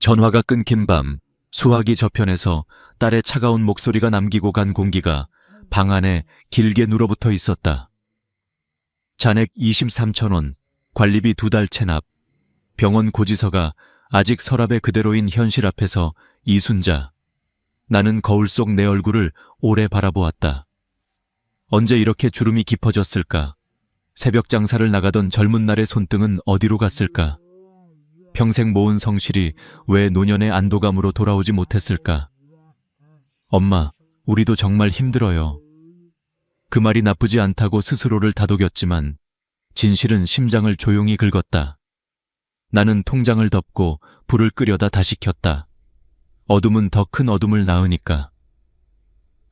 전화가 끊긴 밤, 수화기 저편에서 딸의 차가운 목소리가 남기고 간 공기가 방 안에 길게 눌어붙어 있었다. 잔액 23,000원, 관리비 2달 체납, 병원 고지서가 아직 서랍에 그대로인 현실 앞에서 이순자. 나는 거울 속 내 얼굴을 오래 바라보았다. 언제 이렇게 주름이 깊어졌을까? 새벽 장사를 나가던 젊은 날의 손등은 어디로 갔을까? 평생 모은 성실이 왜 노년의 안도감으로 돌아오지 못했을까? 엄마, 우리도 정말 힘들어요. 그 말이 나쁘지 않다고 스스로를 다독였지만 진실은 심장을 조용히 긁었다. 나는 통장을 덮고 불을 끄려다 다시 켰다. 어둠은 더 큰 어둠을 낳으니까.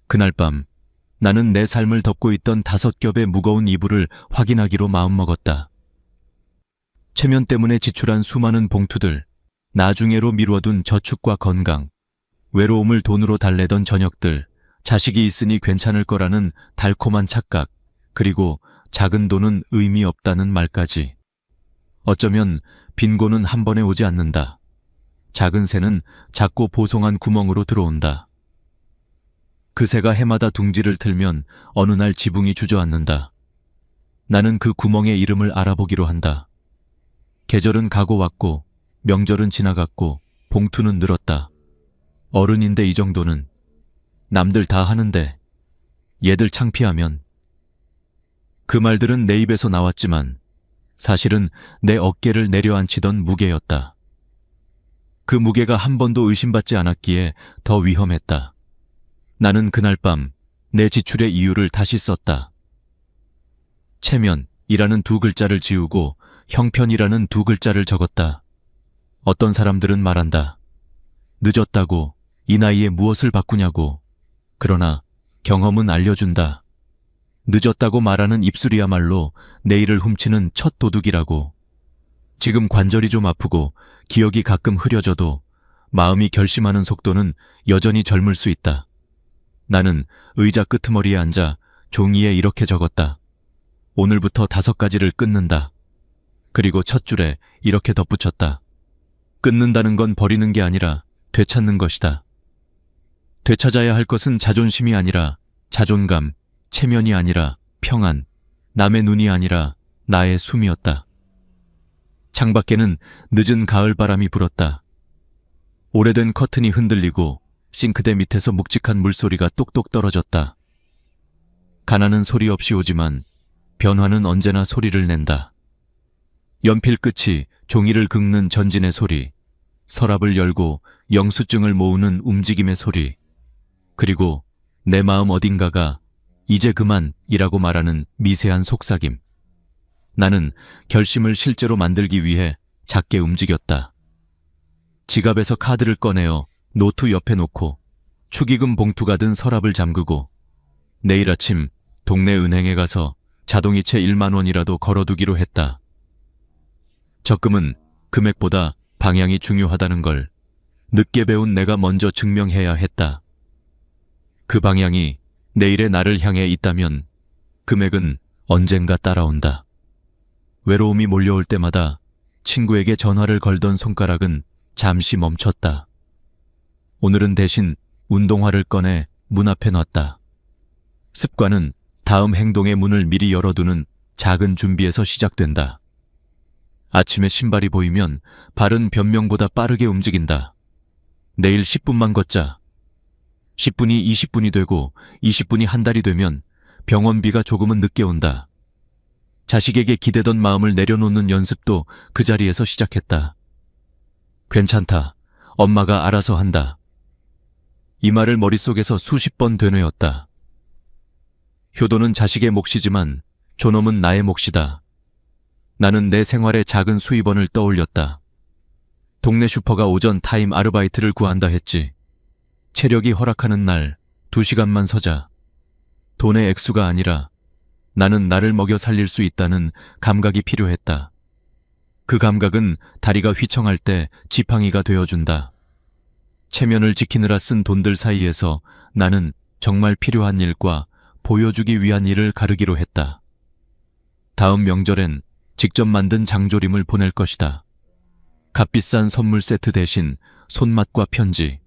그날 밤 나는 내 삶을 덮고 있던 5겹의 무거운 이불을 확인하기로 마음먹었다. 체면 때문에 지출한 수많은 봉투들, 나중에로 미루어둔 저축과 건강, 외로움을 돈으로 달래던 저녁들, 자식이 있으니 괜찮을 거라는 달콤한 착각, 그리고 작은 돈은 의미 없다는 말까지. 어쩌면 빈곤은 한 번에 오지 않는다. 작은 새는 작고 보송한 구멍으로 들어온다. 그 새가 해마다 둥지를 틀면 어느 날 지붕이 주저앉는다. 나는 그 구멍의 이름을 알아보기로 한다. 계절은 가고 왔고 명절은 지나갔고 봉투는 늘었다. 어른인데 이 정도는. 남들 다 하는데 얘들 창피하면. 그 말들은 내 입에서 나왔지만 사실은 내 어깨를 내려앉히던 무게였다. 그 무게가 한 번도 의심받지 않았기에 더 위험했다. 나는 그날 밤 내 지출의 이유를 다시 썼다. 체면이라는 2글자를 지우고 형편이라는 2글자를 적었다. 어떤 사람들은 말한다. 늦었다고, 이 나이에 무엇을 바꾸냐고. 그러나 경험은 알려준다. 늦었다고 말하는 입술이야말로 내일을 훔치는 첫 도둑이라고. 지금 관절이 좀 아프고 기억이 가끔 흐려져도 마음이 결심하는 속도는 여전히 젊을 수 있다. 나는 의자 끄트머리에 앉아 종이에 이렇게 적었다. 오늘부터 5가지를 끊는다. 그리고 첫 줄에 이렇게 덧붙였다. 끊는다는 건 버리는 게 아니라 되찾는 것이다. 되찾아야 할 것은 자존심이 아니라 자존감, 체면이 아니라 평안, 남의 눈이 아니라 나의 숨이었다. 창밖에는 늦은 가을 바람이 불었다. 오래된 커튼이 흔들리고 싱크대 밑에서 묵직한 물소리가 똑똑 떨어졌다. 가난은 소리 없이 오지만 변화는 언제나 소리를 낸다. 연필 끝이 종이를 긁는 전진의 소리, 서랍을 열고 영수증을 모으는 움직임의 소리, 그리고 내 마음 어딘가가 이제 그만이라고 말하는 미세한 속삭임. 나는 결심을 실제로 만들기 위해 작게 움직였다. 지갑에서 카드를 꺼내어 노트 옆에 놓고 축의금 봉투가 든 서랍을 잠그고 내일 아침 동네 은행에 가서 자동이체 1만 원이라도 걸어두기로 했다. 적금은 금액보다 방향이 중요하다는 걸 늦게 배운 내가 먼저 증명해야 했다. 그 방향이 내일의 나를 향해 있다면 금액은 언젠가 따라온다. 외로움이 몰려올 때마다 친구에게 전화를 걸던 손가락은 잠시 멈췄다. 오늘은 대신 운동화를 꺼내 문 앞에 놨다. 습관은 다음 행동의 문을 미리 열어두는 작은 준비에서 시작된다. 아침에 신발이 보이면 발은 변명보다 빠르게 움직인다. 내일 10분만 걷자. 10분이 20분이 되고 20분이 한 달이 되면 병원비가 조금은 늦게 온다. 자식에게 기대던 마음을 내려놓는 연습도 그 자리에서 시작했다. 괜찮다. 엄마가 알아서 한다. 이 말을 머릿속에서 수십 번 되뇌었다. 효도는 자식의 몫이지만 존엄은 나의 몫이다. 나는 내 생활의 작은 수입원을 떠올렸다. 동네 슈퍼가 오전 타임 아르바이트를 구한다 했지. 체력이 허락하는 날 2시간만 서자. 돈의 액수가 아니라 나는 나를 먹여 살릴 수 있다는 감각이 필요했다. 그 감각은 다리가 휘청할 때 지팡이가 되어준다. 체면을 지키느라 쓴 돈들 사이에서 나는 정말 필요한 일과 보여주기 위한 일을 가르기로 했다. 다음 명절엔 직접 만든 장조림을 보낼 것이다. 값비싼 선물 세트 대신 손맛과 편지.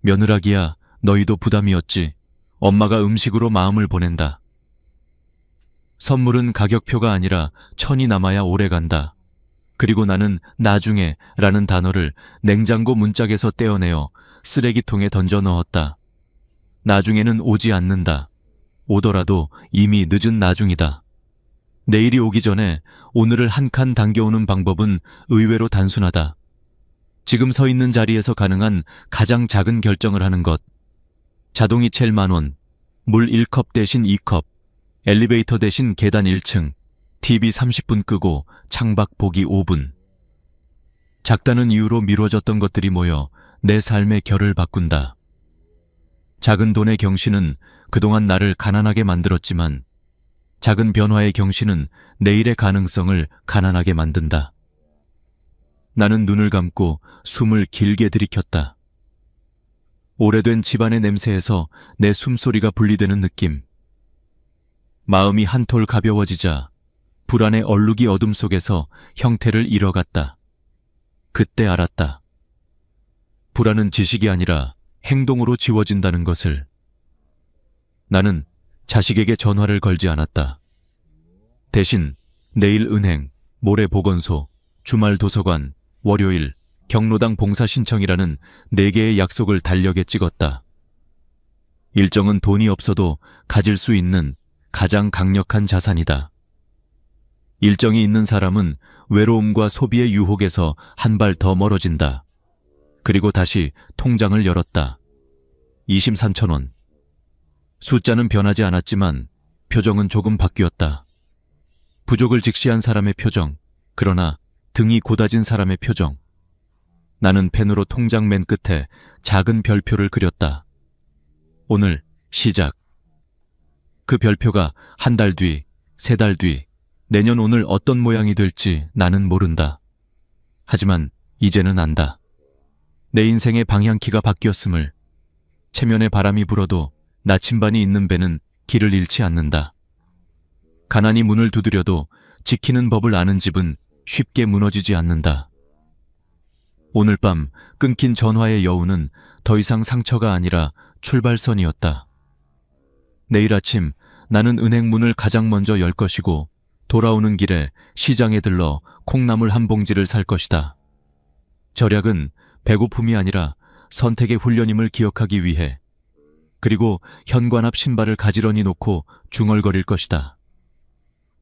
며느라기야, 너희도 부담이었지. 엄마가 음식으로 마음을 보낸다. 선물은 가격표가 아니라 천이 남아야 오래간다. 그리고 나는 나중에 라는 단어를 냉장고 문짝에서 떼어내어 쓰레기통에 던져 넣었다. 나중에는 오지 않는다. 오더라도 이미 늦은 나중이다. 내일이 오기 전에 오늘을 한 칸 당겨오는 방법은 의외로 단순하다. 지금 서 있는 자리에서 가능한 가장 작은 결정을 하는 것. 자동이체 10,000원, 물 1컵 대신 2컵, 엘리베이터 대신 계단 1층, TV 30분 끄고 창밖 보기 5분. 작다는 이유로 미뤄졌던 것들이 모여 내 삶의 결을 바꾼다. 작은 돈의 경신은 그동안 나를 가난하게 만들었지만 작은 변화의 경신은 내일의 가능성을 가난하게 만든다. 나는 눈을 감고 숨을 길게 들이켰다. 오래된 집안의 냄새에서 내 숨소리가 분리되는 느낌. 마음이 한톨 가벼워지자 불안의 얼룩이 어둠 속에서 형태를 잃어갔다. 그때 알았다. 불안은 지식이 아니라 행동으로 지워진다는 것을. 나는 자식에게 전화를 걸지 않았다. 대신 내일 은행, 모레 보건소, 주말 도서관, 월요일, 경로당 봉사 신청이라는 4개의 약속을 달력에 찍었다. 일정은 돈이 없어도 가질 수 있는 가장 강력한 자산이다. 일정이 있는 사람은 외로움과 소비의 유혹에서 한 발 더 멀어진다. 그리고 다시 통장을 열었다. 23,000원. 숫자는 변하지 않았지만 표정은 조금 바뀌었다. 부족을 직시한 사람의 표정, 그러나 등이 고다진 사람의 표정. 나는 펜으로 통장 맨 끝에 작은 별표를 그렸다. 오늘 시작. 그 별표가 한 달 뒤, 3달 뒤, 내년 오늘 어떤 모양이 될지 나는 모른다. 하지만 이제는 안다. 내 인생의 방향키가 바뀌었음을. 체면에 바람이 불어도 나침반이 있는 배는 길을 잃지 않는다. 가난이 문을 두드려도 지키는 법을 아는 집은 쉽게 무너지지 않는다. 오늘 밤 끊긴 전화의 여우는 더 이상 상처가 아니라 출발선이었다. 내일 아침 나는 은행 문을 가장 먼저 열 것이고 돌아오는 길에 시장에 들러 콩나물 한 봉지를 살 것이다. 절약은 배고픔이 아니라 선택의 훈련임을 기억하기 위해. 그리고 현관 앞 신발을 가지런히 놓고 중얼거릴 것이다.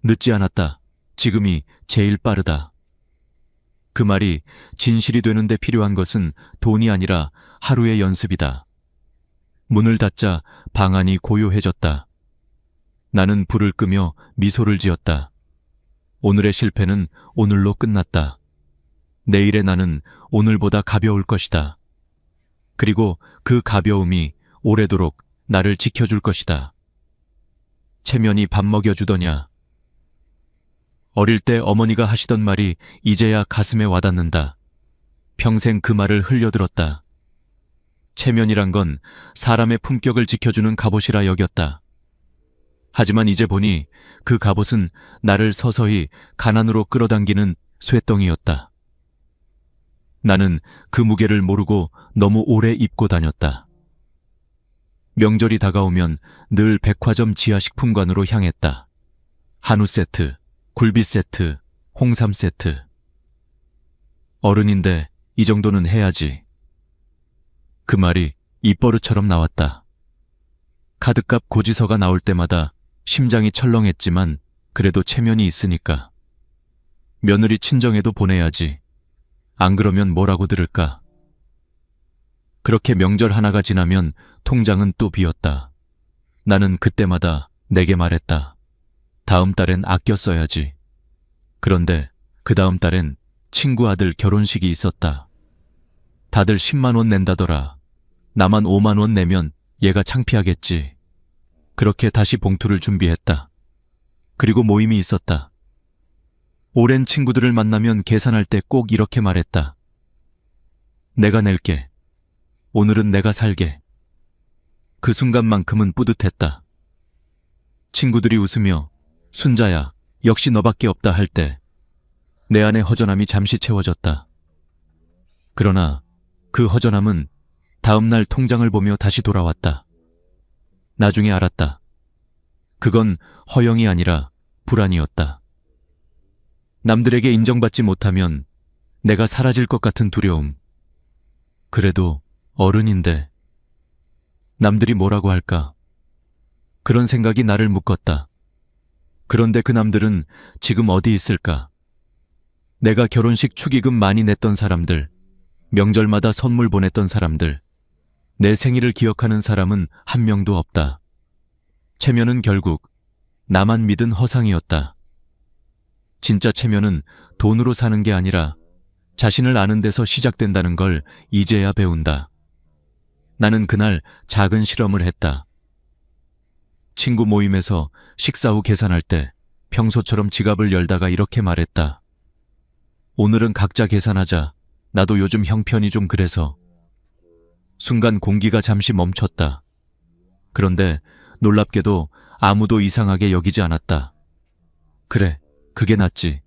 늦지 않았다. 지금이 제일 빠르다. 그 말이 진실이 되는데 필요한 것은 돈이 아니라 하루의 연습이다. 문을 닫자 방 안이 고요해졌다. 나는 불을 끄며 미소를 지었다. 오늘의 실패는 오늘로 끝났다. 내일의 나는 오늘보다 가벼울 것이다. 그리고 그 가벼움이 오래도록 나를 지켜줄 것이다. 체면이 밥 먹여주더냐. 어릴 때 어머니가 하시던 말이 이제야 가슴에 와닿는다. 평생 그 말을 흘려들었다. 체면이란 건 사람의 품격을 지켜주는 갑옷이라 여겼다. 하지만 이제 보니 그 갑옷은 나를 서서히 가난으로 끌어당기는 쇠덩이였다. 나는 그 무게를 모르고 너무 오래 입고 다녔다. 명절이 다가오면 늘 백화점 지하식품관으로 향했다. 한우 세트, 굴비 세트, 홍삼 세트. 어른인데 이 정도는 해야지. 그 말이 입버릇처럼 나왔다. 카드값 고지서가 나올 때마다 심장이 철렁했지만 그래도 체면이 있으니까. 며느리 친정에도 보내야지. 안 그러면 뭐라고 들을까. 그렇게 명절 하나가 지나면 통장은 또 비었다. 나는 그때마다 내게 말했다. 다음 달엔 아껴 써야지. 그런데 그 다음 달엔 친구 아들 결혼식이 있었다. 다들 10만 원 낸다더라. 나만 5만 원 내면 얘가 창피하겠지. 그렇게 다시 봉투를 준비했다. 그리고 모임이 있었다. 오랜 친구들을 만나면 계산할 때 꼭 이렇게 말했다. 내가 낼게. 오늘은 내가 살게. 그 순간만큼은 뿌듯했다. 친구들이 웃으며 순자야, 역시 너밖에 없다 할 때 내 안의 허전함이 잠시 채워졌다. 그러나 그 허전함은 다음날 통장을 보며 다시 돌아왔다. 나중에 알았다. 그건 허영이 아니라 불안이었다. 남들에게 인정받지 못하면 내가 사라질 것 같은 두려움. 그래도 어른인데 남들이 뭐라고 할까? 그런 생각이 나를 묶었다. 그런데 그 남들은 지금 어디 있을까? 내가 결혼식 축의금 많이 냈던 사람들, 명절마다 선물 보냈던 사람들, 내 생일을 기억하는 사람은 한 명도 없다. 체면은 결국 나만 믿은 허상이었다. 진짜 체면은 돈으로 사는 게 아니라 자신을 아는 데서 시작된다는 걸 이제야 배운다. 나는 그날 작은 실험을 했다. 친구 모임에서 식사 후 계산할 때 평소처럼 지갑을 열다가 이렇게 말했다. 오늘은 각자 계산하자. 나도 요즘 형편이 좀 그래서. 순간 공기가 잠시 멈췄다. 그런데 놀랍게도 아무도 이상하게 여기지 않았다. 그래, 그게 낫지.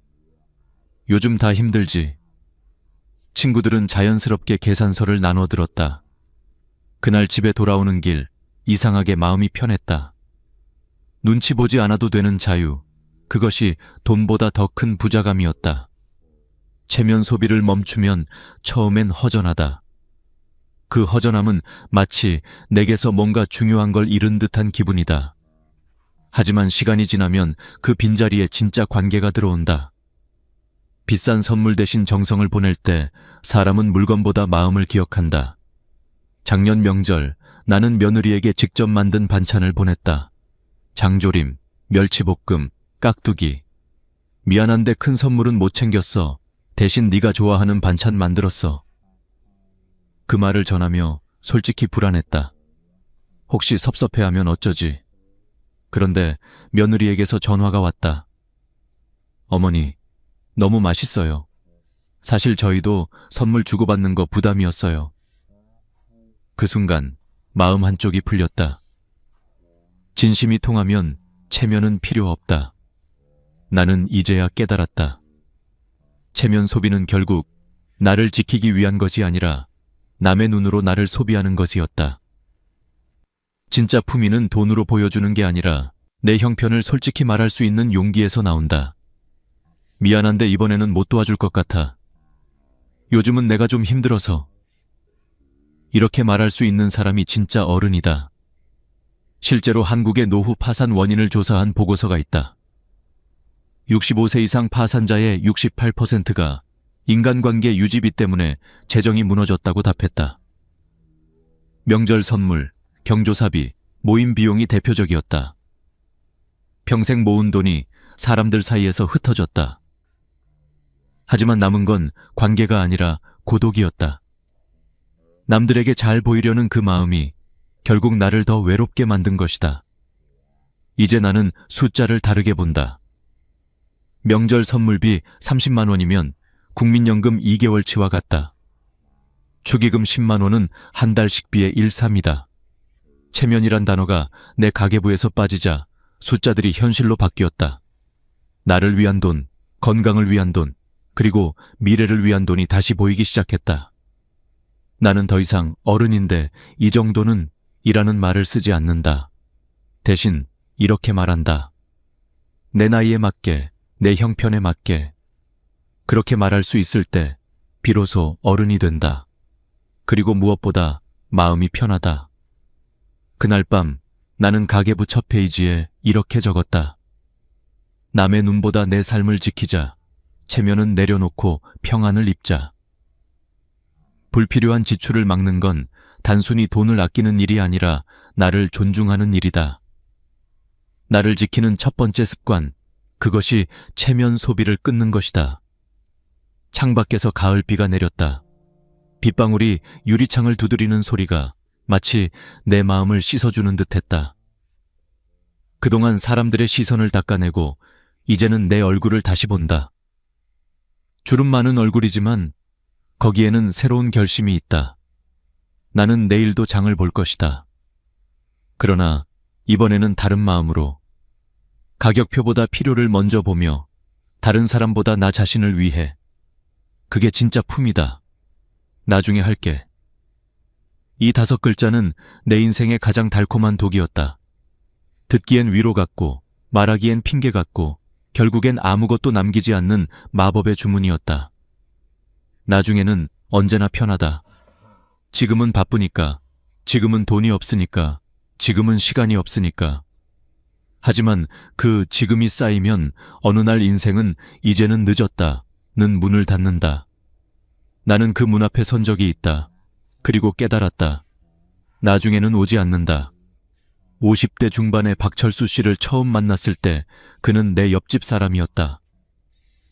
요즘 다 힘들지. 친구들은 자연스럽게 계산서를 나눠 들었다. 그날 집에 돌아오는 길, 이상하게 마음이 편했다. 눈치 보지 않아도 되는 자유, 그것이 돈보다 더 큰 부자감이었다. 체면 소비를 멈추면 처음엔 허전하다. 그 허전함은 마치 내게서 뭔가 중요한 걸 잃은 듯한 기분이다. 하지만 시간이 지나면 그 빈자리에 진짜 관계가 들어온다. 비싼 선물 대신 정성을 보낼 때 사람은 물건보다 마음을 기억한다. 작년 명절 나는 며느리에게 직접 만든 반찬을 보냈다. 장조림, 멸치볶음, 깍두기. 미안한데 큰 선물은 못 챙겼어. 대신 네가 좋아하는 반찬 만들었어. 그 말을 전하며 솔직히 불안했다. 혹시 섭섭해하면 어쩌지? 그런데 며느리에게서 전화가 왔다. 어머니, 너무 맛있어요. 사실 저희도 선물 주고받는 거 부담이었어요. 그 순간 마음 한쪽이 풀렸다. 진심이 통하면 체면은 필요 없다. 나는 이제야 깨달았다. 체면 소비는 결국 나를 지키기 위한 것이 아니라 남의 눈으로 나를 소비하는 것이었다. 진짜 품위는 돈으로 보여주는 게 아니라 내 형편을 솔직히 말할 수 있는 용기에서 나온다. 미안한데 이번에는 못 도와줄 것 같아. 요즘은 내가 좀 힘들어서. 이렇게 말할 수 있는 사람이 진짜 어른이다. 실제로 한국의 노후 파산 원인을 조사한 보고서가 있다. 65세 이상 파산자의 68%가 인간관계 유지비 때문에 재정이 무너졌다고 답했다. 명절 선물, 경조사비, 모임 비용이 대표적이었다. 평생 모은 돈이 사람들 사이에서 흩어졌다. 하지만 남은 건 관계가 아니라 고독이었다. 남들에게 잘 보이려는 그 마음이 결국 나를 더 외롭게 만든 것이다. 이제 나는 숫자를 다르게 본다. 명절 선물비 30만 원이면 국민연금 2개월치와 같다. 축의금 10만 원은 한 달 식비의 1/3이다. 체면이란 단어가 내 가계부에서 빠지자 숫자들이 현실로 바뀌었다. 나를 위한 돈, 건강을 위한 돈, 그리고 미래를 위한 돈이 다시 보이기 시작했다. 나는 더 이상 어른인데 이 정도는 이라는 말을 쓰지 않는다. 대신 이렇게 말한다. 내 나이에 맞게, 내 형편에 맞게. 그렇게 말할 수 있을 때 비로소 어른이 된다. 그리고 무엇보다 마음이 편하다. 그날 밤 나는 가계부 첫 페이지에 이렇게 적었다. 남의 눈보다 내 삶을 지키자. 체면은 내려놓고 평안을 입자. 불필요한 지출을 막는 건 단순히 돈을 아끼는 일이 아니라 나를 존중하는 일이다. 나를 지키는 첫 번째 습관, 그것이 체면 소비를 끊는 것이다. 창밖에서 가을비가 내렸다. 빗방울이 유리창을 두드리는 소리가 마치 내 마음을 씻어주는 듯했다. 그동안 사람들의 시선을 닦아내고 이제는 내 얼굴을 다시 본다. 주름 많은 얼굴이지만 거기에는 새로운 결심이 있다. 나는 내일도 장을 볼 것이다. 그러나 이번에는 다른 마음으로 가격표보다 필요를 먼저 보며 다른 사람보다 나 자신을 위해. 그게 진짜 품이다. 나중에 할게. 이 5글자는 내 인생의 가장 달콤한 독이었다. 듣기엔 위로 같고 말하기엔 핑계 같고 결국엔 아무것도 남기지 않는 마법의 주문이었다. 나중에는 언제나 편하다. 지금은 바쁘니까, 지금은 돈이 없으니까, 지금은 시간이 없으니까. 하지만 그 지금이 쌓이면 어느 날 인생은 이제는 늦었다는 문을 닫는다. 나는 그 문 앞에 선 적이 있다. 그리고 깨달았다. 나중에는 오지 않는다. 50대 중반의 박철수 씨를 처음 만났을 때 그는 내 옆집 사람이었다.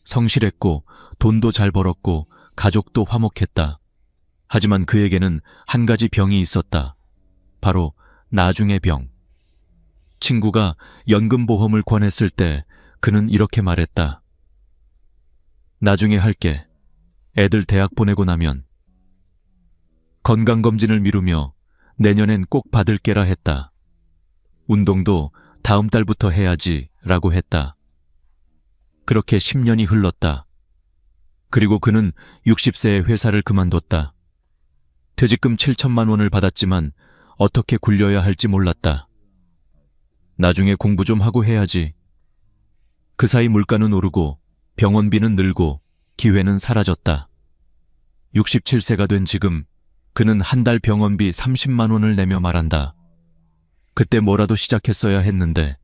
성실했고 돈도 잘 벌었고 가족도 화목했다. 하지만 그에게는 한 가지 병이 있었다. 바로 나중의 병. 친구가 연금보험을 권했을 때 그는 이렇게 말했다. 나중에 할게. 애들 대학 보내고 나면. 건강검진을 미루며 내년엔 꼭 받을게라 했다. 운동도 다음 달부터 해야지 라고 했다. 그렇게 10년이 흘렀다. 그리고 그는 60세에 회사를 그만뒀다. 퇴직금 7천만 원을 받았지만 어떻게 굴려야 할지 몰랐다. 나중에 공부 좀 하고 해야지. 그 사이 물가는 오르고 병원비는 늘고 기회는 사라졌다. 67세가 된 지금 그는 한 달 병원비 30만 원을 내며 말한다. 그때 뭐라도 시작했어야 했는데.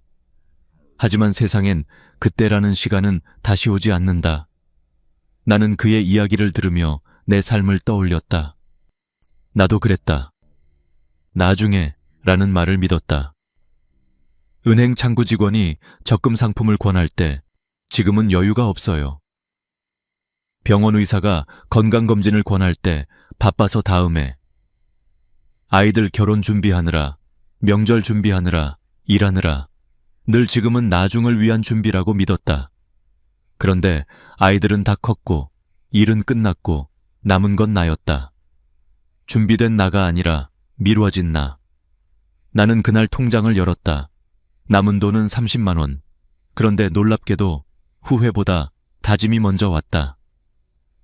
하지만 세상엔 그때라는 시간은 다시 오지 않는다. 나는 그의 이야기를 들으며 내 삶을 떠올렸다. 나도 그랬다. 나중에 라는 말을 믿었다. 은행 창구 직원이 적금 상품을 권할 때 지금은 여유가 없어요. 병원 의사가 건강검진을 권할 때 바빠서 다음에. 아이들 결혼 준비하느라, 명절 준비하느라, 일하느라 늘 지금은 나중을 위한 준비라고 믿었다. 그런데 아이들은 다 컸고 일은 끝났고 남은 건 나였다. 준비된 나가 아니라 미뤄진 나. 나는 그날 통장을 열었다. 남은 돈은 30만 원. 그런데 놀랍게도 후회보다 다짐이 먼저 왔다.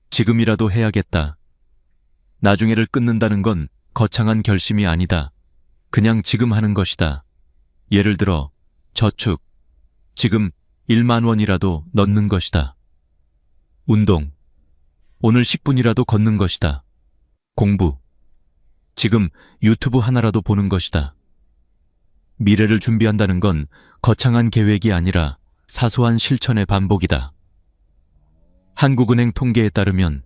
지금이라도 해야겠다. 나중에를 끊는다는 건 거창한 결심이 아니다. 그냥 지금 하는 것이다. 예를 들어 저축. 지금 1만 원이라도 넣는 것이다. 운동. 오늘 10분이라도 걷는 것이다. 공부. 지금 유튜브 하나라도 보는 것이다. 미래를 준비한다는 건 거창한 계획이 아니라 사소한 실천의 반복이다. 한국은행 통계에 따르면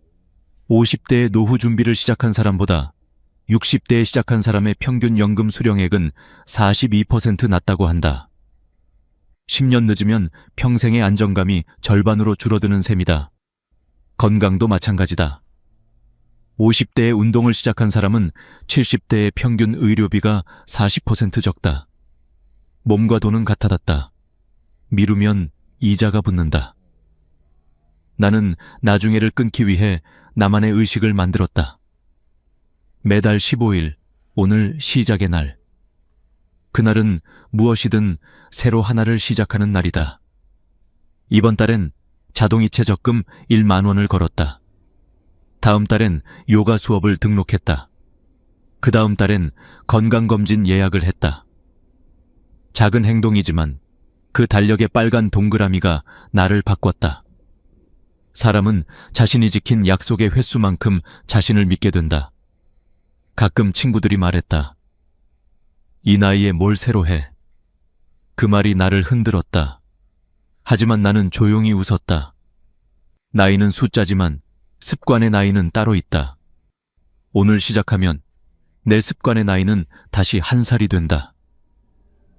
50대의 노후 준비를 시작한 사람보다 60대에 시작한 사람의 평균 연금 수령액은 42% 낮다고 한다. 10년 늦으면 평생의 안정감이 절반으로 줄어드는 셈이다. 건강도 마찬가지다. 50대에 운동을 시작한 사람은 70대의 평균 의료비가 40% 적다. 몸과 돈은 같아졌다. 미루면 이자가 붙는다. 나는 나중에를 끊기 위해 나만의 의식을 만들었다. 매달 15일, 오늘 시작의 날. 그날은 무엇이든 새로 하나를 시작하는 날이다. 이번 달엔 자동이체 적금 1만 원을 걸었다. 다음 달엔 요가 수업을 등록했다. 그 다음 달엔 건강검진 예약을 했다. 작은 행동이지만 그 달력의 빨간 동그라미가 나를 바꿨다. 사람은 자신이 지킨 약속의 횟수만큼 자신을 믿게 된다. 가끔 친구들이 말했다. 이 나이에 뭘 새로 해? 그 말이 나를 흔들었다. 하지만 나는 조용히 웃었다. 나이는 숫자지만 습관의 나이는 따로 있다. 오늘 시작하면 내 습관의 나이는 다시 1살이 된다.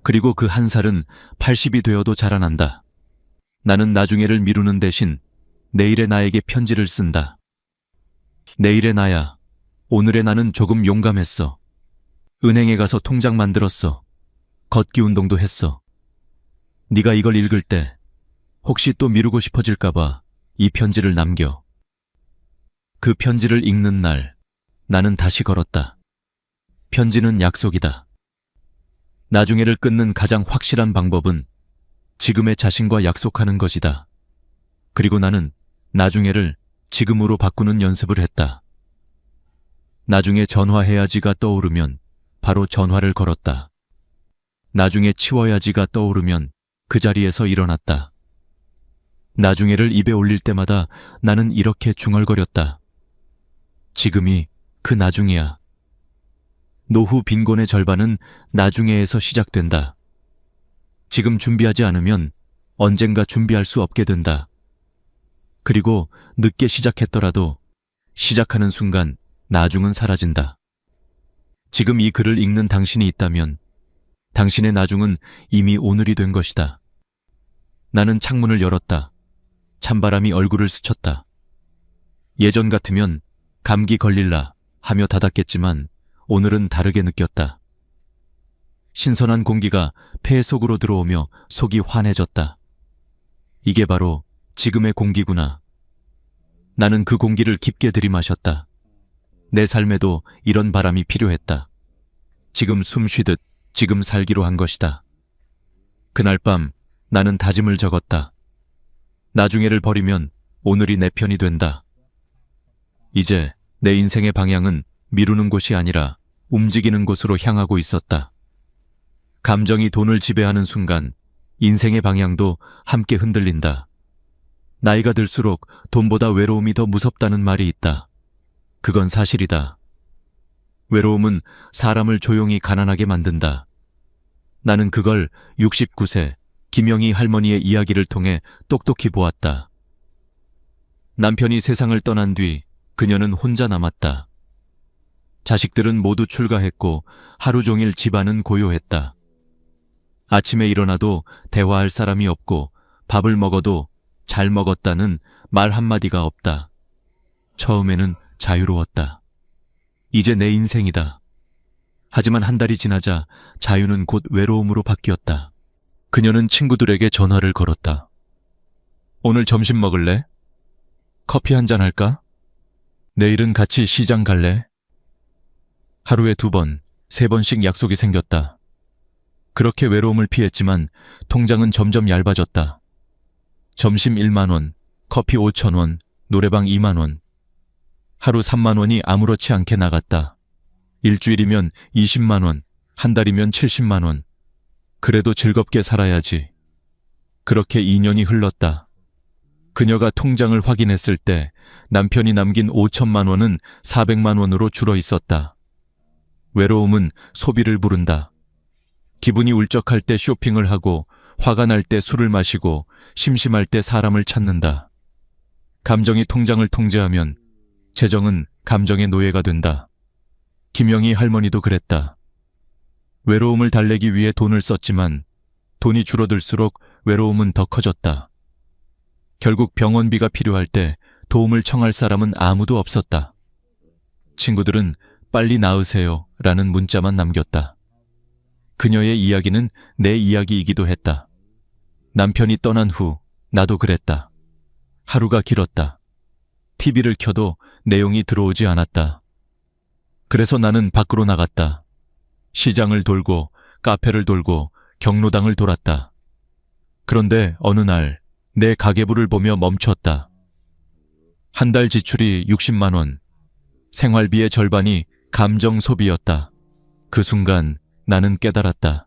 그리고 그 1살은 80이 되어도 자라난다. 나는 나중에를 미루는 대신 내일의 나에게 편지를 쓴다. 내일의 나야, 오늘의 나는 조금 용감했어. 은행에 가서 통장 만들었어. 걷기 운동도 했어. 네가 이걸 읽을 때 혹시 또 미루고 싶어질까봐 이 편지를 남겨. 그 편지를 읽는 날 나는 다시 걸었다. 편지는 약속이다. 나중에를 끊는 가장 확실한 방법은 지금의 자신과 약속하는 것이다. 그리고 나는 나중에를 지금으로 바꾸는 연습을 했다. 나중에 전화해야지가 떠오르면 바로 전화를 걸었다. 나중에 치워야지가 떠오르면 그 자리에서 일어났다. 나중에를 입에 올릴 때마다 나는 이렇게 중얼거렸다. 지금이 그 나중이야. 노후 빈곤의 절반은 나중에에서 시작된다. 지금 준비하지 않으면 언젠가 준비할 수 없게 된다. 그리고 늦게 시작했더라도 시작하는 순간 나중은 사라진다. 지금 이 글을 읽는 당신이 있다면 당신의 나중은 이미 오늘이 된 것이다. 나는 창문을 열었다. 찬바람이 얼굴을 스쳤다. 예전 같으면 감기 걸릴라 하며 닫았겠지만 오늘은 다르게 느꼈다. 신선한 공기가 폐 속으로 들어오며 속이 환해졌다. 이게 바로 지금의 공기구나. 나는 그 공기를 깊게 들이마셨다. 내 삶에도 이런 바람이 필요했다. 지금 숨 쉬듯 지금 살기로 한 것이다. 그날 밤 나는 다짐을 적었다. 나중에를 버리면 오늘이 내 편이 된다. 이제 내 인생의 방향은 미루는 곳이 아니라 움직이는 곳으로 향하고 있었다. 감정이 돈을 지배하는 순간 인생의 방향도 함께 흔들린다. 나이가 들수록 돈보다 외로움이 더 무섭다는 말이 있다. 그건 사실이다. 외로움은 사람을 조용히 가난하게 만든다. 나는 그걸 69세 김영희 할머니의 이야기를 통해 똑똑히 보았다. 남편이 세상을 떠난 뒤 그녀는 혼자 남았다. 자식들은 모두 출가했고 하루 종일 집안은 고요했다. 아침에 일어나도 대화할 사람이 없고 밥을 먹어도 잘 먹었다는 말 한마디가 없다. 처음에는 자유로웠다. 이제 내 인생이다. 하지만 한 달이 지나자 자유는 곧 외로움으로 바뀌었다. 그녀는 친구들에게 전화를 걸었다. 오늘 점심 먹을래? 커피 한잔 할까? 내일은 같이 시장 갈래? 하루에 2번, 3번씩 약속이 생겼다. 그렇게 외로움을 피했지만 통장은 점점 얇아졌다. 점심 1만 원, 커피 5천 원, 노래방 2만 원. 하루 3만 원이 아무렇지 않게 나갔다. 일주일이면 20만 원, 한 달이면 70만 원. 그래도 즐겁게 살아야지. 그렇게 2년이 흘렀다. 그녀가 통장을 확인했을 때 남편이 남긴 5천만 원은 400만 원으로 줄어 있었다. 외로움은 소비를 부른다. 기분이 울적할 때 쇼핑을 하고 화가 날 때 술을 마시고 심심할 때 사람을 찾는다. 감정이 통장을 통제하면 재정은 감정의 노예가 된다. 김영희 할머니도 그랬다. 외로움을 달래기 위해 돈을 썼지만 돈이 줄어들수록 외로움은 더 커졌다. 결국 병원비가 필요할 때 도움을 청할 사람은 아무도 없었다. 친구들은 빨리 나으세요 라는 문자만 남겼다. 그녀의 이야기는 내 이야기이기도 했다. 남편이 떠난 후 나도 그랬다. 하루가 길었다. TV를 켜도 내용이 들어오지 않았다. 그래서 나는 밖으로 나갔다. 시장을 돌고 카페를 돌고 경로당을 돌았다. 그런데 어느 날 내 가계부를 보며 멈췄다. 한 달 지출이 60만 원, 생활비의 절반이 감정 소비였다. 그 순간 나는 깨달았다.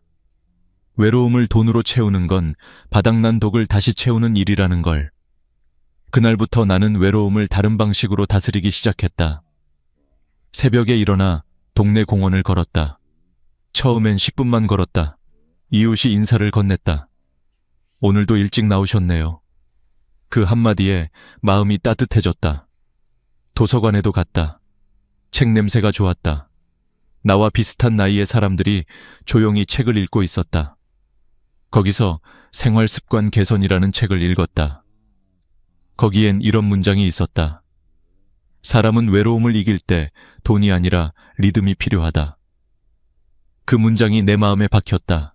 외로움을 돈으로 채우는 건 바닥난 독을 다시 채우는 일이라는 걸. 그날부터 나는 외로움을 다른 방식으로 다스리기 시작했다. 새벽에 일어나 동네 공원을 걸었다. 처음엔 10분만 걸었다. 이웃이 인사를 건넸다. 오늘도 일찍 나오셨네요. 그 한마디에 마음이 따뜻해졌다. 도서관에도 갔다. 책 냄새가 좋았다. 나와 비슷한 나이의 사람들이 조용히 책을 읽고 있었다. 거기서 생활 습관 개선이라는 책을 읽었다. 거기엔 이런 문장이 있었다. 사람은 외로움을 이길 때 돈이 아니라 리듬이 필요하다. 그 문장이 내 마음에 박혔다.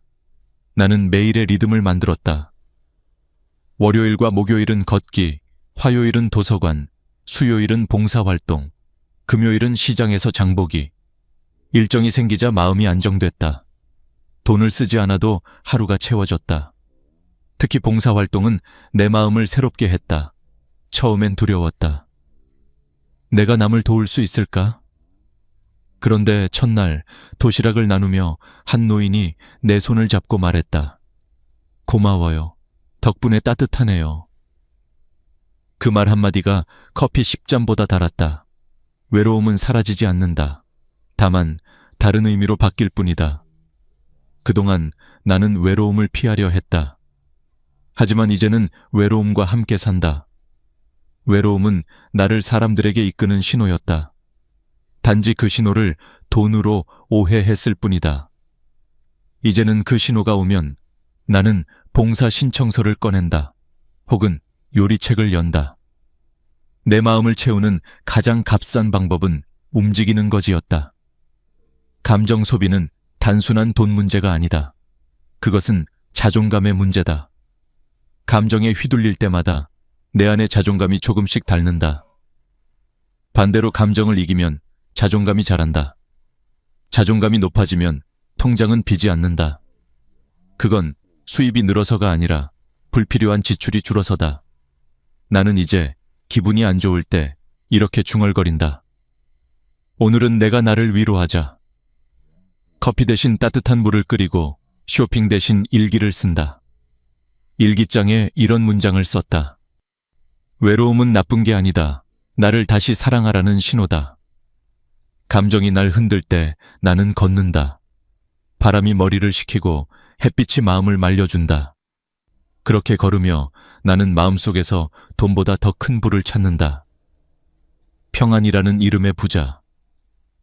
나는 매일의 리듬을 만들었다. 월요일과 목요일은 걷기, 화요일은 도서관, 수요일은 봉사활동, 금요일은 시장에서 장보기. 일정이 생기자 마음이 안정됐다. 돈을 쓰지 않아도 하루가 채워졌다. 특히 봉사활동은 내 마음을 새롭게 했다. 처음엔 두려웠다. 내가 남을 도울 수 있을까? 그런데 첫날 도시락을 나누며 한 노인이 내 손을 잡고 말했다. 고마워요. 덕분에 따뜻하네요. 그 말 한마디가 커피 10잔보다 달았다. 외로움은 사라지지 않는다. 다만 다른 의미로 바뀔 뿐이다. 그동안 나는 외로움을 피하려 했다. 하지만 이제는 외로움과 함께 산다. 외로움은 나를 사람들에게 이끄는 신호였다. 단지 그 신호를 돈으로 오해했을 뿐이다. 이제는 그 신호가 오면 나는 봉사 신청서를 꺼낸다. 혹은 요리책을 연다. 내 마음을 채우는 가장 값싼 방법은 움직이는 것이었다. 감정 소비는 단순한 돈 문제가 아니다. 그것은 자존감의 문제다. 감정에 휘둘릴 때마다 내 안의 자존감이 조금씩 닳는다. 반대로 감정을 이기면 자존감이 자란다. 자존감이 높아지면 통장은 비지 않는다. 그건 수입이 늘어서가 아니라 불필요한 지출이 줄어서다. 나는 이제 기분이 안 좋을 때 이렇게 중얼거린다. 오늘은 내가 나를 위로하자. 커피 대신 따뜻한 물을 끓이고 쇼핑 대신 일기를 쓴다. 일기장에 이런 문장을 썼다. 외로움은 나쁜 게 아니다. 나를 다시 사랑하라는 신호다. 감정이 날 흔들 때 나는 걷는다. 바람이 머리를 식히고 햇빛이 마음을 말려준다. 그렇게 걸으며 나는 마음속에서 돈보다 더 큰 부를 찾는다. 평안이라는 이름의 부자.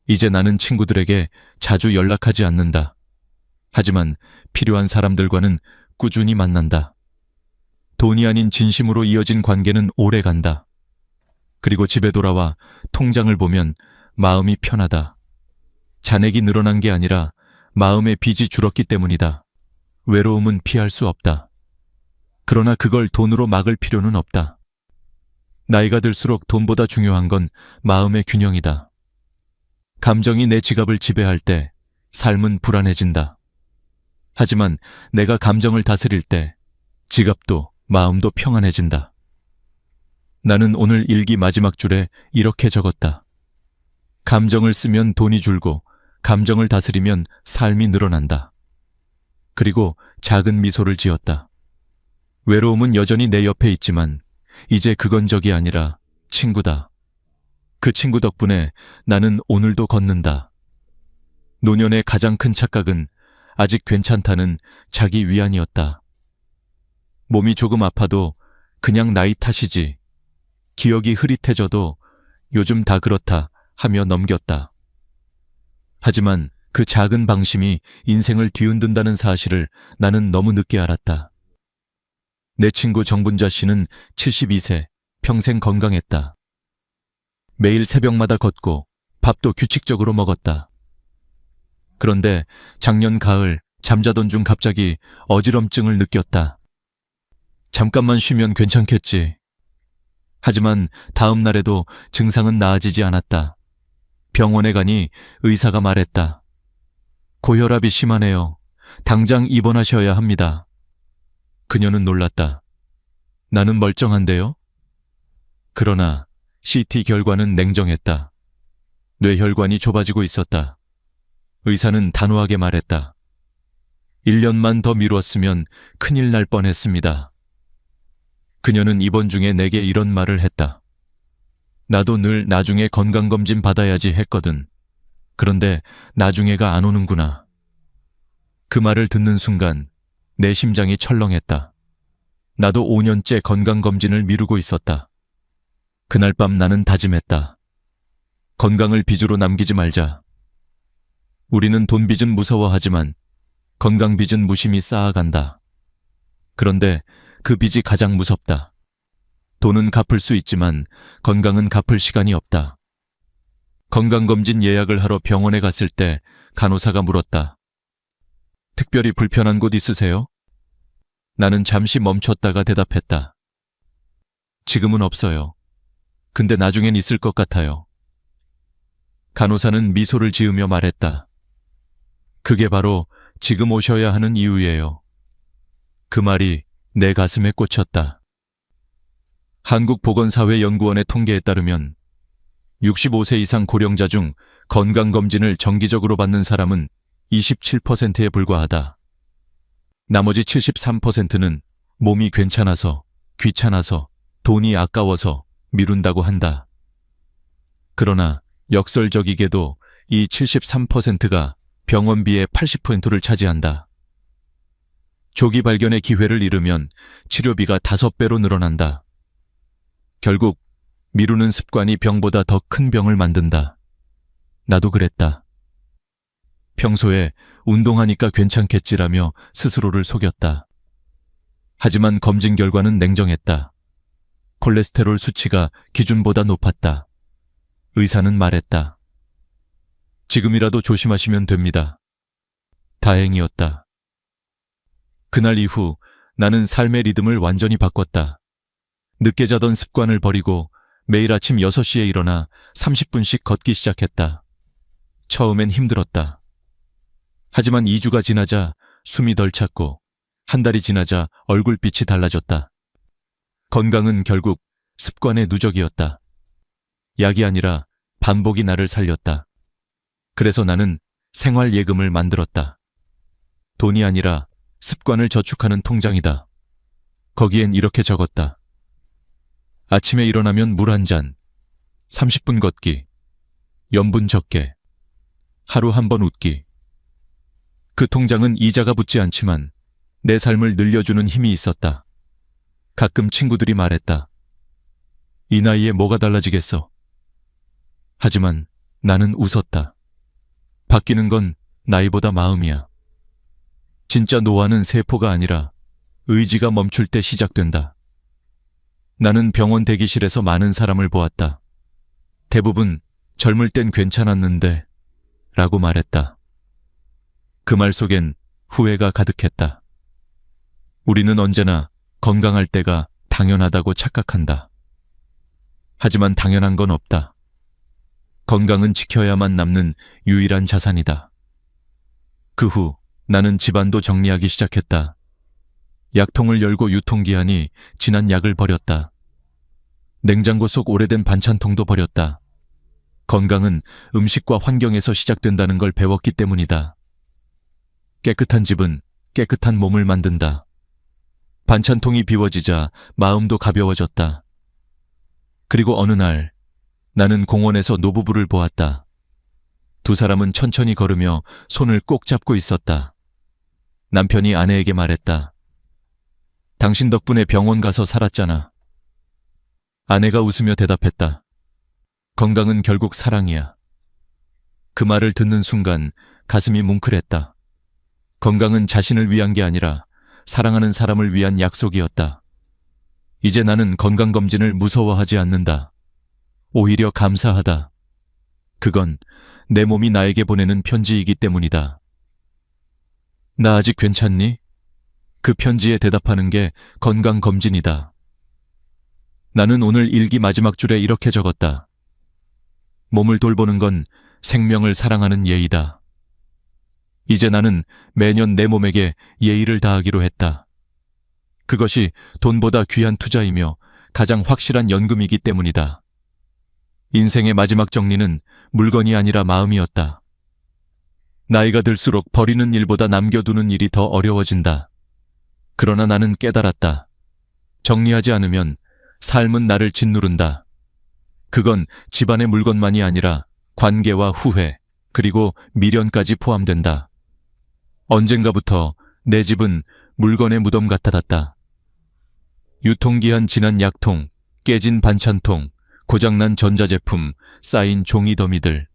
이제 나는 친구들에게 자주 연락하지 않는다. 하지만 필요한 사람들과는 꾸준히 만난다. 돈이 아닌 진심으로 이어진 관계는 오래 간다. 그리고 집에 돌아와 통장을 보면 마음이 편하다. 잔액이 늘어난 게 아니라 마음의 빚이 줄었기 때문이다. 외로움은 피할 수 없다. 그러나 그걸 돈으로 막을 필요는 없다. 나이가 들수록 돈보다 중요한 건 마음의 균형이다. 감정이 내 지갑을 지배할 때 삶은 불안해진다. 하지만 내가 감정을 다스릴 때 지갑도 마음도 평안해진다. 나는 오늘 일기 마지막 줄에 이렇게 적었다. 감정을 쓰면 돈이 줄고 감정을 다스리면 삶이 늘어난다. 그리고 작은 미소를 지었다. 외로움은 여전히 내 옆에 있지만 이제 그건 적이 아니라 친구다. 그 친구 덕분에 나는 오늘도 걷는다. 노년의 가장 큰 착각은 아직 괜찮다는 자기 위안이었다. 몸이 조금 아파도 그냥 나이 탓이지. 기억이 흐릿해져도 요즘 다 그렇다 하며 넘겼다. 하지만 그 작은 방심이 인생을 뒤흔든다는 사실을 나는 너무 늦게 알았다. 내 친구 정분자 씨는 72세, 평생 건강했다. 매일 새벽마다 걷고 밥도 규칙적으로 먹었다. 그런데 작년 가을 잠자던 중 갑자기 어지럼증을 느꼈다. 잠깐만 쉬면 괜찮겠지. 하지만 다음 날에도 증상은 나아지지 않았다. 병원에 가니 의사가 말했다. 고혈압이 심하네요. 당장 입원하셔야 합니다. 그녀는 놀랐다. 나는 멀쩡한데요? 그러나 CT 결과는 냉정했다. 뇌혈관이 좁아지고 있었다. 의사는 단호하게 말했다. 1년만 더 미뤘으면 큰일 날 뻔했습니다. 그녀는 입원 중에 내게 이런 말을 했다. 나도 늘 나중에 건강검진 받아야지 했거든. 그런데 나중에가 안 오는구나. 그 말을 듣는 순간 내 심장이 철렁했다. 나도 5년째 건강검진을 미루고 있었다. 그날 밤 나는 다짐했다. 건강을 빚으로 남기지 말자. 우리는 돈 빚은 무서워하지만 건강 빚은 무심히 쌓아간다. 그런데 그 빚이 가장 무섭다. 돈은 갚을 수 있지만 건강은 갚을 시간이 없다. 건강검진 예약을 하러 병원에 갔을 때 간호사가 물었다. 특별히 불편한 곳 있으세요? 나는 잠시 멈췄다가 대답했다. 지금은 없어요. 근데 나중엔 있을 것 같아요. 간호사는 미소를 지으며 말했다. 그게 바로 지금 오셔야 하는 이유예요. 그 말이 내 가슴에 꽂혔다. 한국보건사회연구원의 통계에 따르면 65세 이상 고령자 중 건강검진을 정기적으로 받는 사람은 27%에 불과하다. 나머지 73%는 몸이 괜찮아서, 귀찮아서, 돈이 아까워서 미룬다고 한다. 그러나 역설적이게도 이 73%가 병원비의 80%를 차지한다. 조기 발견의 기회를 잃으면 치료비가 5배로 늘어난다. 결국 미루는 습관이 병보다 더 큰 병을 만든다. 나도 그랬다. 평소에 운동하니까 괜찮겠지라며 스스로를 속였다. 하지만 검진 결과는 냉정했다. 콜레스테롤 수치가 기준보다 높았다. 의사는 말했다. 지금이라도 조심하시면 됩니다. 다행이었다. 그날 이후 나는 삶의 리듬을 완전히 바꿨다. 늦게 자던 습관을 버리고 매일 아침 6시에 일어나 30분씩 걷기 시작했다. 처음엔 힘들었다. 하지만 2주가 지나자 숨이 덜 찼고 한 달이 지나자 얼굴빛이 달라졌다. 건강은 결국 습관의 누적이었다. 약이 아니라 반복이 나를 살렸다. 그래서 나는 생활예금을 만들었다. 돈이 아니라 습관을 저축하는 통장이다. 거기엔 이렇게 적었다. 아침에 일어나면 물 한 잔, 30분 걷기, 염분 적게, 하루 한 번 웃기. 그 통장은 이자가 붙지 않지만 내 삶을 늘려주는 힘이 있었다. 가끔 친구들이 말했다. 이 나이에 뭐가 달라지겠어? 하지만 나는 웃었다. 바뀌는 건 나이보다 마음이야. 진짜 노화는 세포가 아니라 의지가 멈출 때 시작된다. 나는 병원 대기실에서 많은 사람을 보았다. 대부분 젊을 땐 괜찮았는데 라고 말했다. 그 말 속엔 후회가 가득했다. 우리는 언제나 건강할 때가 당연하다고 착각한다. 하지만 당연한 건 없다. 건강은 지켜야만 남는 유일한 자산이다. 그 후 나는 집안도 정리하기 시작했다. 약통을 열고 유통기한이 지난 약을 버렸다. 냉장고 속 오래된 반찬통도 버렸다. 건강은 음식과 환경에서 시작된다는 걸 배웠기 때문이다. 깨끗한 집은 깨끗한 몸을 만든다. 반찬통이 비워지자 마음도 가벼워졌다. 그리고 어느 날 나는 공원에서 노부부를 보았다. 두 사람은 천천히 걸으며 손을 꼭 잡고 있었다. 남편이 아내에게 말했다. 당신 덕분에 병원 가서 살았잖아. 아내가 웃으며 대답했다. 건강은 결국 사랑이야. 그 말을 듣는 순간 가슴이 뭉클했다. 건강은 자신을 위한 게 아니라 사랑하는 사람을 위한 약속이었다. 이제 나는 건강검진을 무서워하지 않는다. 오히려 감사하다. 그건 내 몸이 나에게 보내는 편지이기 때문이다. 나 아직 괜찮니? 그 편지에 대답하는 게 건강검진이다. 나는 오늘 일기 마지막 줄에 이렇게 적었다. 몸을 돌보는 건 생명을 사랑하는 예의다. 이제 나는 매년 내 몸에게 예의를 다하기로 했다. 그것이 돈보다 귀한 투자이며 가장 확실한 연금이기 때문이다. 인생의 마지막 정리는 물건이 아니라 마음이었다. 나이가 들수록 버리는 일보다 남겨두는 일이 더 어려워진다. 그러나 나는 깨달았다. 정리하지 않으면 삶은 나를 짓누른다. 그건 집안의 물건만이 아니라 관계와 후회, 그리고 미련까지 포함된다. 언젠가부터 내 집은 물건의 무덤 같아졌다. 유통기한 지난 약통, 깨진 반찬통, 고장난 전자제품, 쌓인 종이 더미들.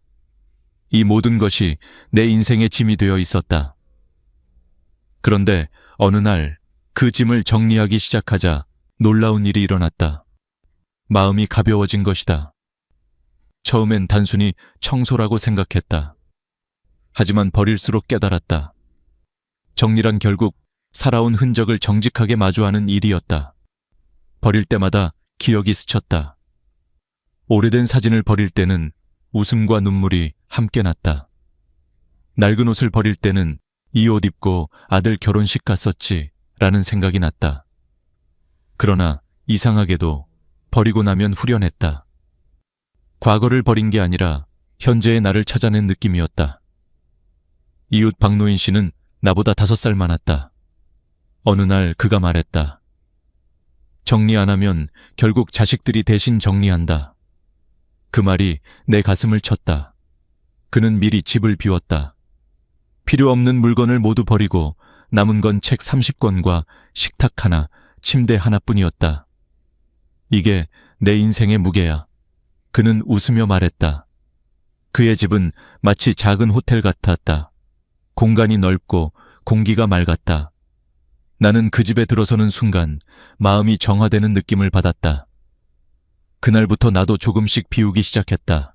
이 모든 것이 내 인생의 짐이 되어 있었다. 그런데 어느 날 그 짐을 정리하기 시작하자 놀라운 일이 일어났다. 마음이 가벼워진 것이다. 처음엔 단순히 청소라고 생각했다. 하지만 버릴수록 깨달았다. 정리란 결국 살아온 흔적을 정직하게 마주하는 일이었다. 버릴 때마다 기억이 스쳤다. 오래된 사진을 버릴 때는 웃음과 눈물이 함께 났다. 낡은 옷을 버릴 때는 이 옷 입고 아들 결혼식 갔었지 라는 생각이 났다. 그러나 이상하게도 버리고 나면 후련했다. 과거를 버린 게 아니라 현재의 나를 찾아낸 느낌이었다. 이웃 박노인 씨는 나보다 5살 많았다. 어느 날 그가 말했다. 정리 안 하면 결국 자식들이 대신 정리한다. 그 말이 내 가슴을 쳤다. 그는 미리 집을 비웠다. 필요 없는 물건을 모두 버리고 남은 건 책 30권과 식탁 하나, 침대 하나뿐이었다. 이게 내 인생의 무게야. 그는 웃으며 말했다. 그의 집은 마치 작은 호텔 같았다. 공간이 넓고 공기가 맑았다. 나는 그 집에 들어서는 순간 마음이 정화되는 느낌을 받았다. 그날부터 나도 조금씩 비우기 시작했다.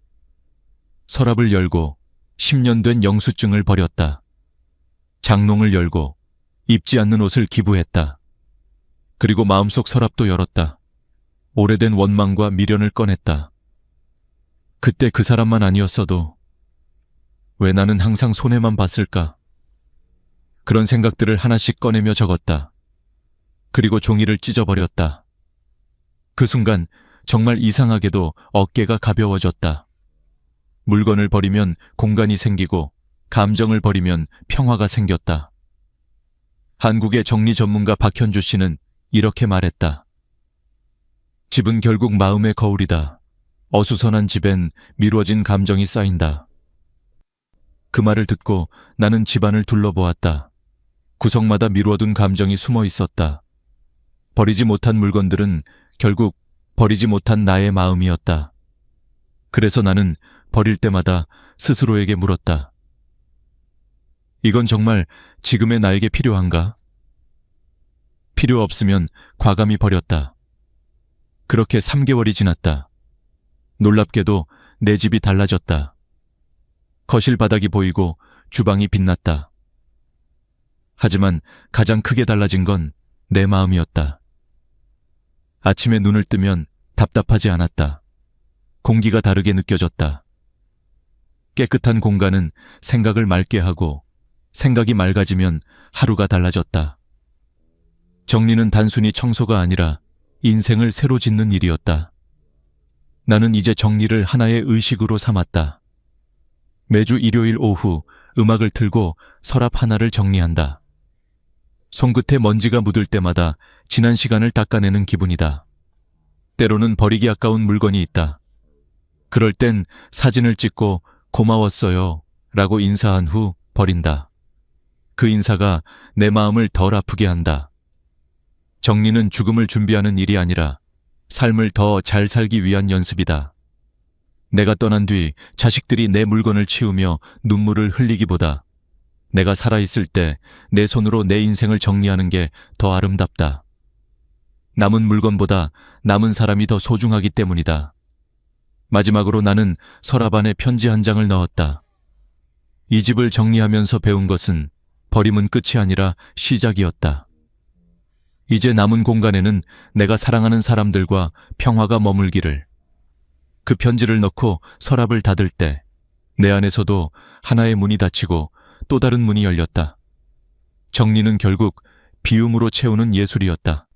서랍을 열고 10년 된 영수증을 버렸다. 장롱을 열고 입지 않는 옷을 기부했다. 그리고 마음속 서랍도 열었다. 오래된 원망과 미련을 꺼냈다. 그때 그 사람만 아니었어도 왜 나는 항상 손해만 봤을까? 그런 생각들을 하나씩 꺼내며 적었다. 그리고 종이를 찢어버렸다. 그 순간 정말 이상하게도 어깨가 가벼워졌다. 물건을 버리면 공간이 생기고 감정을 버리면 평화가 생겼다. 한국의 정리 전문가 박현주 씨는 이렇게 말했다. 집은 결국 마음의 거울이다. 어수선한 집엔 미뤄진 감정이 쌓인다. 그 말을 듣고 나는 집안을 둘러보았다. 구석마다 미뤄둔 감정이 숨어 있었다. 버리지 못한 물건들은 결국 버리지 못한 나의 마음이었다. 그래서 나는 버릴 때마다 스스로에게 물었다. 이건 정말 지금의 나에게 필요한가? 필요 없으면 과감히 버렸다. 그렇게 3개월이 지났다. 놀랍게도 내 집이 달라졌다. 거실 바닥이 보이고 주방이 빛났다. 하지만 가장 크게 달라진 건 내 마음이었다. 아침에 눈을 뜨면 답답하지 않았다. 공기가 다르게 느껴졌다. 깨끗한 공간은 생각을 맑게 하고 생각이 맑아지면 하루가 달라졌다. 정리는 단순히 청소가 아니라 인생을 새로 짓는 일이었다. 나는 이제 정리를 하나의 의식으로 삼았다. 매주 일요일 오후 음악을 틀고 서랍 하나를 정리한다. 손끝에 먼지가 묻을 때마다 지난 시간을 닦아내는 기분이다. 때로는 버리기 아까운 물건이 있다. 그럴 땐 사진을 찍고 고마웠어요 라고 인사한 후 버린다. 그 인사가 내 마음을 덜 아프게 한다. 정리는 죽음을 준비하는 일이 아니라 삶을 더 잘 살기 위한 연습이다. 내가 떠난 뒤 자식들이 내 물건을 치우며 눈물을 흘리기보다 내가 살아있을 때 내 손으로 내 인생을 정리하는 게 더 아름답다. 남은 물건보다 남은 사람이 더 소중하기 때문이다. 마지막으로 나는 서랍 안에 편지 한 장을 넣었다. 이 집을 정리하면서 배운 것은 버림은 끝이 아니라 시작이었다. 이제 남은 공간에는 내가 사랑하는 사람들과 평화가 머물기를. 그 편지를 넣고 서랍을 닫을 때 내 안에서도 하나의 문이 닫히고 또 다른 문이 열렸다. 정리는 결국 비움으로 채우는 예술이었다.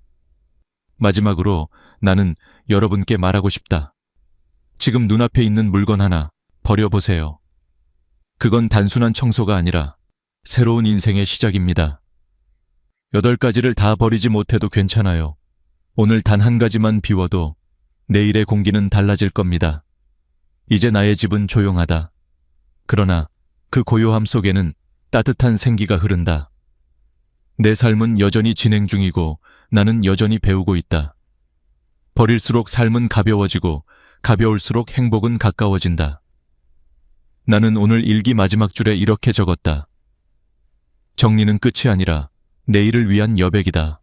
마지막으로 나는 여러분께 말하고 싶다. 지금 눈앞에 있는 물건 하나 버려보세요. 그건 단순한 청소가 아니라 새로운 인생의 시작입니다. 8가지를 다 버리지 못해도 괜찮아요. 오늘 단 한 가지만 비워도 내일의 공기는 달라질 겁니다. 이제 나의 집은 조용하다. 그러나 그 고요함 속에는 따뜻한 생기가 흐른다. 내 삶은 여전히 진행 중이고 나는 여전히 배우고 있다. 버릴수록 삶은 가벼워지고 가벼울수록 행복은 가까워진다. 나는 오늘 일기 마지막 줄에 이렇게 적었다. 정리는 끝이 아니라 내일을 위한 여백이다.